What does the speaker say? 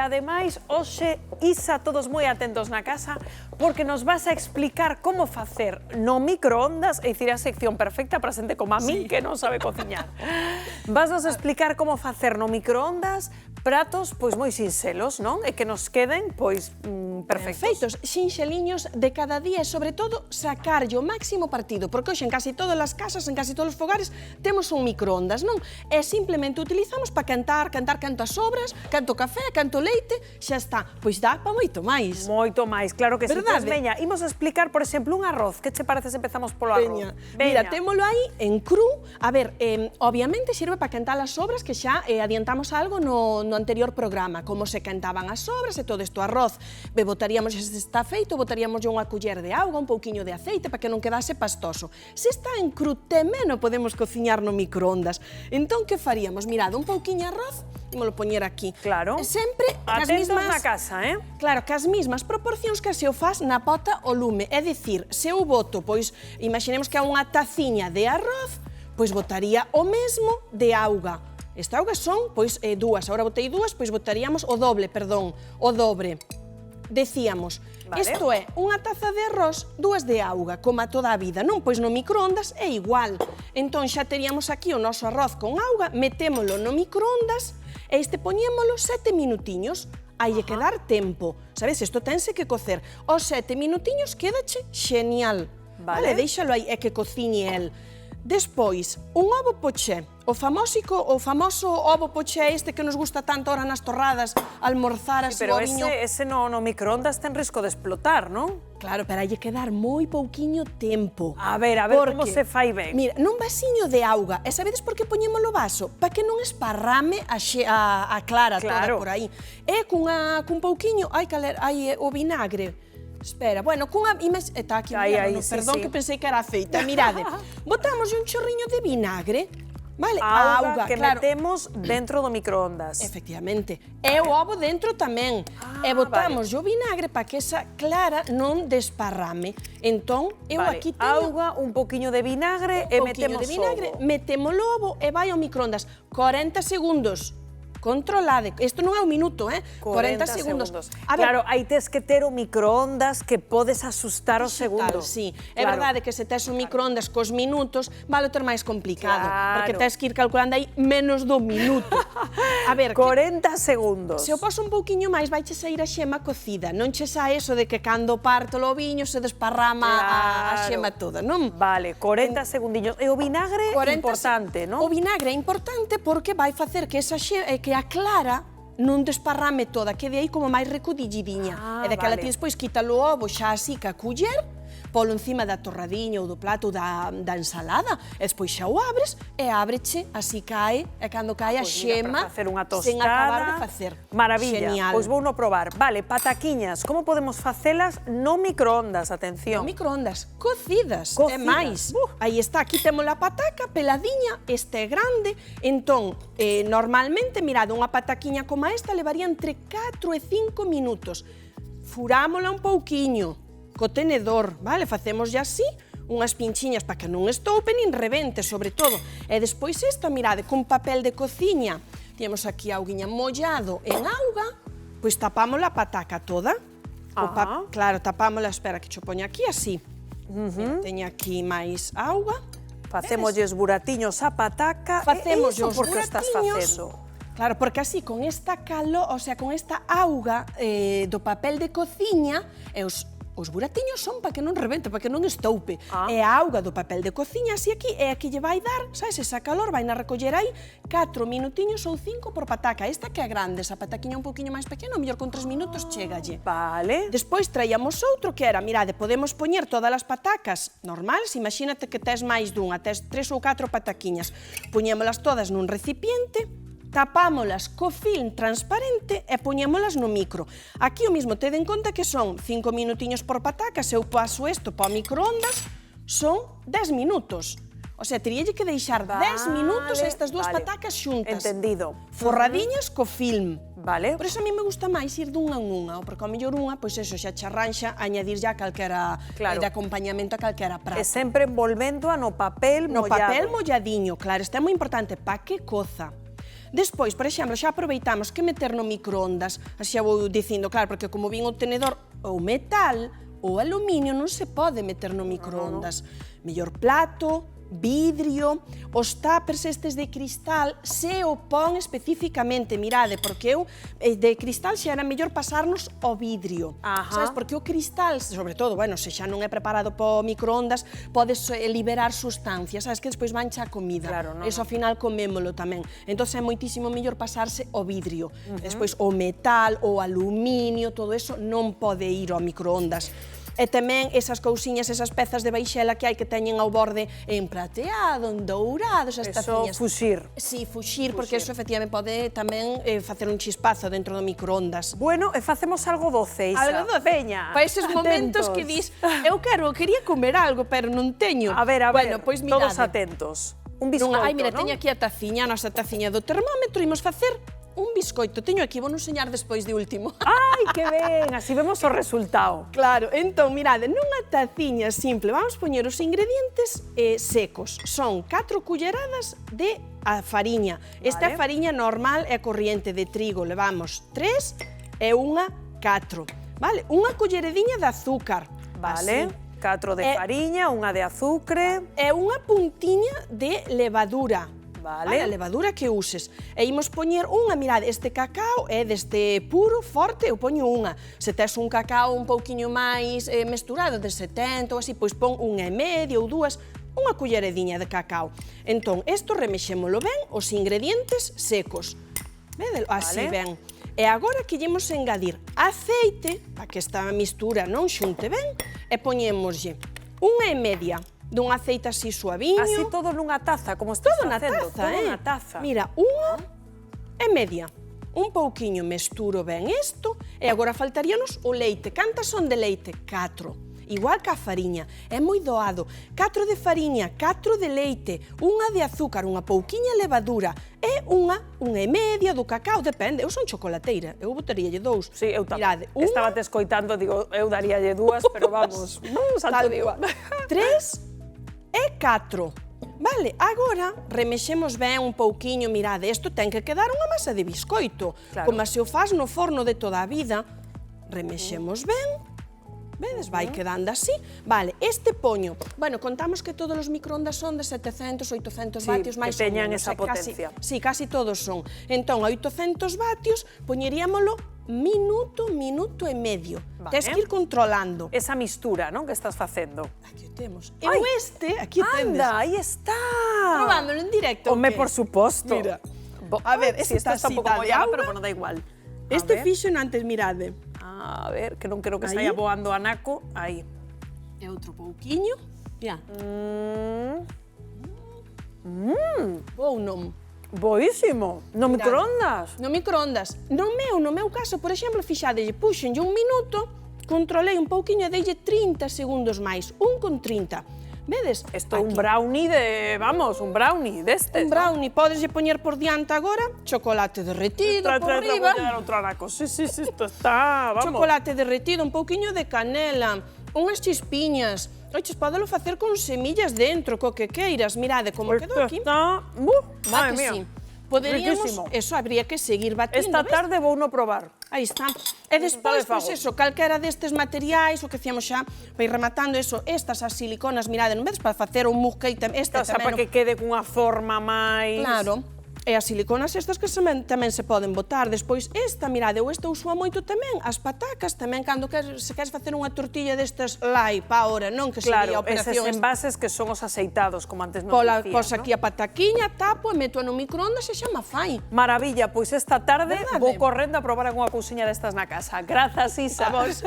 ademais, hoxe, Isa, todos moi atentos na casa, porque nos vas a explicar como facer no microondas, é dicir, a sección perfecta para xente como a min, que non sabe cociñar. Vas nos explicar como facer no microondas pratos, pois, moi sinxelos, non? E que nos queden, pois, perfectos. Sinxeliños de cada día e, sobre todo, sacarlle o máximo partido, porque hoxe en casi todas as casas, en casi todos os fogares, temos un microondas, non? E simplemente utilizamos para cantar canto as sobras, canto café, canto leite, xa está. Pois dá para moito máis. Moito máis, claro que sí. Verdade? Pois veña, imos a explicar, por exemplo, un arroz. Que che parece se empezamos polo arroz? Mira, témolo aí en cru. A ver, obviamente sirve para cantar as sobras, que xa adiantamos algo no anterior programa, como se cantaban as sobras e todo isto. Arroz, botaríamos, se está feito, botaríamos unha culler de auga, un pouquiño de aceite para que non quedase pastoso. Se está en cru, tamén o podemos cociñar no microondas. Entón, que faríamos? Mirad, un pouquiño arroz, ímolo poñer aquí. Claro. Sempre cas atentos mismas... na casa, Claro, cas mismas proporcións que se o faz na pota o lume. É dicir, se eu boto, pois, imaginemos que é unha taciña de arroz, pois botaría o mesmo de auga. Esta auga son, pois, dúas. Agora botei dúas, pois botaríamos o doble, perdón, o dobre. Decíamos, isto é unha taza de arroz, dúas de auga, como a toda a vida, non? Pois no microondas é igual. Entón xa teríamos aquí o noso arroz con auga, metémolo no microondas e este poñémolo 7 minutiños. Hai que dar tempo, sabes? Isto tense que cocer. Os 7 minutiños quédache xenial. Vale, déixalo aí, é que cociñe el. Despois, un ovo poché, o famoso ovo poché este que nos gusta tanto ahora nas torradas, almorzar así o viño. Pero ese no microondas ten risco de explotar, non? Claro, pero hai que dar moi pouquiño tempo. A ver, como se fai ben. Mira, nun vasiño de auga, e sabedes por que poñémolo vaso? Para que non esparrame a clara toda por aí. E cun pouquiño, o vinagre. Espera, bueno, está aquí, perdón que pensei que era aceite. Mirade, botamos un chorriño de vinagre, vale? A auga que metemos dentro do microondas. Efectivamente. E o ovo dentro tamén. E botamos o vinagre para que esa clara non desparrame. Entón, eu aquí teño... Auga, un poquinho de vinagre e metemos ovo. Metemos o ovo e vai ao microondas. 40 segundos. Controlade, isto non é un minuto, 40 segundos. Claro, aí tes que ter o microondas que podes asustar os segundos. Sí, é verdade que se tes o microondas cos minutos, vale ter máis complicado, porque tes que ir calculando aí menos do minuto. A ver, 40 segundos. Se o poso un pouquiño máis, vai che sair a xema cocida, non che sa eso de que cando parto o viño se desparrama a xema toda, non? Vale, 40 segundinhos. E o vinagre é importante, non? O vinagre é importante porque vai facer que esa xema, que a clara non desparrame toda, quede aí como máis recudillidiña. E daquela ti despois quítalo o ovo xa así ca culler, polo encima da torradiña ou do plato da ensalada, e despois xa o abres e ábreche, así cae, e cando cae a xema, sen acabar de facer. Maravilla, pois vou no probar. Vale, pataquiñas, como podemos facelas no microondas? Atención. No microondas, cocidas, e máis. Aí está, aquí temos a pataca peladiña, este é grande, entón, normalmente, mirad, unha pataquiña como esta levaría entre 4 e 5 minutos. Furámola un pouquiño, co tenedor, vale? Facemos así, unhas pinchiñas para que non estoupe nin rebente, sobre todo. E despois esta, mirade, con papel de cociña, temos aquí a auguiña mollado en auga, pois tapámola a pataca toda. Claro, tapámola, espera que xo poña aquí así. Teño aquí máis auga. Facémoslle buratiños a pataca. Facemos os porque estás facendo. Claro, porque así, con esta calor, o sea, con esta auga do papel de cociña, e os buratiños son para que non rebente, para que non estoupe. E a auga do papel de cociña, así aquí, é a que lle vai dar, sabes, esa calor, vai na recoller aí 4 minutiños ou 5 por pataca. Esta que é grande, esa pataquiña un poquinho máis pequena, mellor con 3 minutos chegalle. Vale. Despois traíamos outro que era, mirade, podemos poñer todas as patacas normales, imagínate que tes máis dunha, tes 3 ou 4 pataquiñas. Poñémolas todas nun recipiente, tapámolas co film transparente e poñémolas no micro. Aquí o mismo, tede en conta que son 5 minutiños por pataca, se eu paso isto para o microondas, son 10 minutos. O sea, teríalle que deixar 10 minutos estas dúas patacas xuntas. Entendido. Forradiñas co film. Vale. Por iso a mí me gusta máis ir dunha en unha, porque ao mellor unha, pois eso, xa che arranxa, añadir ya calquera de acompañamento a calquera prato. E sempre envolvéndoa no papel mollado. No papel molladiño, claro, isto é moi importante, pa que coza. Despois, por exemplo, xa aproveitamos que meter no microondas, así xa vou dicindo, claro, porque como vin o tenedor ou metal ou aluminio non se pode meter no microondas. Mellor plato, vidrio, os tuppers estes de cristal, se o pon especificamente, mirade, porque eu de cristal xa era mellor pasarnos ao vidrio, sabes, porque o cristal, sobre todo, bueno, se xa non é preparado po microondas, podes liberar sustancias, sabes, que despois mancha a comida, eso ao final comémolo tamén, entón é moitísimo mellor pasarse ao vidrio, despois o metal, o aluminio, todo eso non pode ir ao microondas. E tamén esas cousiñas, esas pezas de baixela que hai que teñen ao borde en prateado, en dourado, esas taciñas. Eso, fuxir. Sí, fuxir, porque eso efectivamente pode tamén facer un chispazo dentro do microondas. Bueno, e facemos algo doce, Isa. Algo doce? Veña, para eses momentos que dis, quería comer algo, pero non teño. A ver, bueno, pois mirade. todos atentos. Un biscoito, Ai, mira, non? teño aquí a taciña, a nosa taciña do termómetro, imos facer un biscoito. Teño aquí, vou non enseñar despois de último. Ai, que ben, así vemos o resultado. Claro, entón, mirade, nunha taciña simple, vamos poñer os ingredientes secos. Son 4 culleradas de fariña. Esta é fariña normal e corriente de trigo. Levamos 3 e unha 4. Vale? Unha cullerediña de azúcar. Vale. 4 de fariña, unha de azucre. E unha puntiña de levadura. Vale. A levadura que uses. E imos poñer unha, mirade, este cacao é deste puro, forte, eu poño unha. Se tes un cacao un pouquiño máis mesturado, de 70 ou así, pois pon unha e media ou dúas, unha cullerediña de cacao. Entón, isto remexémolo ben, os ingredientes secos. Vedelo? Así ben. E agora que llemos engadir aceite, para que esta mistura non xunte ben, e poñémoslle unha e media dun aceite así suaviño. Así todo nunha taza, como estás facendo. Todo na taza. Mira, unha e media. Un pouquiño mesturo ben isto, e agora faltaríanos o leite. Cantas son de leite? 4. Igual que a fariña, é moi doado. 4 de fariña, 4 de leite, unha de azúcar, unha pouquiña levadura, e unha e media do cacao, depende. Eu son chocolateira, eu botaríalle 2. Sí, eu tamén. Mirade, Estaba te escoitando, digo, eu daríalle 2, pero vamos, salto de igual. 3 e 4. Vale, agora remexemos ben un pouquiño, mirade, isto ten que quedar unha masa de biscoito, como se o faz no forno de toda a vida. Remexemos ben, vedes, vai quedando así. Vale, este poño, bueno, contamos que todos os microondas son de 700, 800 vatios, máis que teñan esa potencia. Sí, casi todos son. Entón, a 800 vatios, poñeríamolo minuto e medio. Tes que ir controlando. Esa mistura, non, que estás facendo. Aquí o temos. E o este, aquí o tendes. Anda, aí está. Probándolo en directo. Home, por suposto. Mira. A ver, esta está un pouco mollada, pero bueno, da igual. Este fixen antes, mirade. A ver, que non quero que saia voando a naco. Aí. E outro pouquiño. Mira. Ou non. Boísimo. No microondas. No microondas. No meu caso, por exemplo, fixadelle, puxenlle un minuto, controlei un pouquiño e deille 30 segundos máis. 1,30. Vedes? Isto é un brownie de, vamos, un brownie deste. Un brownie, podeslle poñer por diante agora chocolate derretido por riba. Outro anaco. Sí, isto está, vamos. Chocolate derretido, un pouquiño de canela, unhas chispiñas. Oiches, podelo facer con semillas dentro, co que queiras. Mirade como quedou aquí. Está, madre mía. Poderíamos, eso, habría que seguir batindo. Esta tarde vou no probar. Aí está. E despois, pois eso, calquera destes materiais, o que facíamos xa, vai rematando eso, estas as siliconas, mirade, non vedes, para facer un mousse cake, este tamén. Para que quede cunha forma máis... Claro. E as siliconas estas que tamén se poden botar. Despois esta, mirade, eu esta uso moito tamén, as patacas tamén, cando se queres facer unha tortilla destas light pa ahora, non que sería a operación. Claro, eses envases que son os aceitados, como antes nos dicías, Pos aquí a pataquiña, tapo e meto no microondas e xa me fai. Maravilla, pois esta tarde vou correndo a probar algunha cousiña destas na casa. Grazas, Isa. A vos.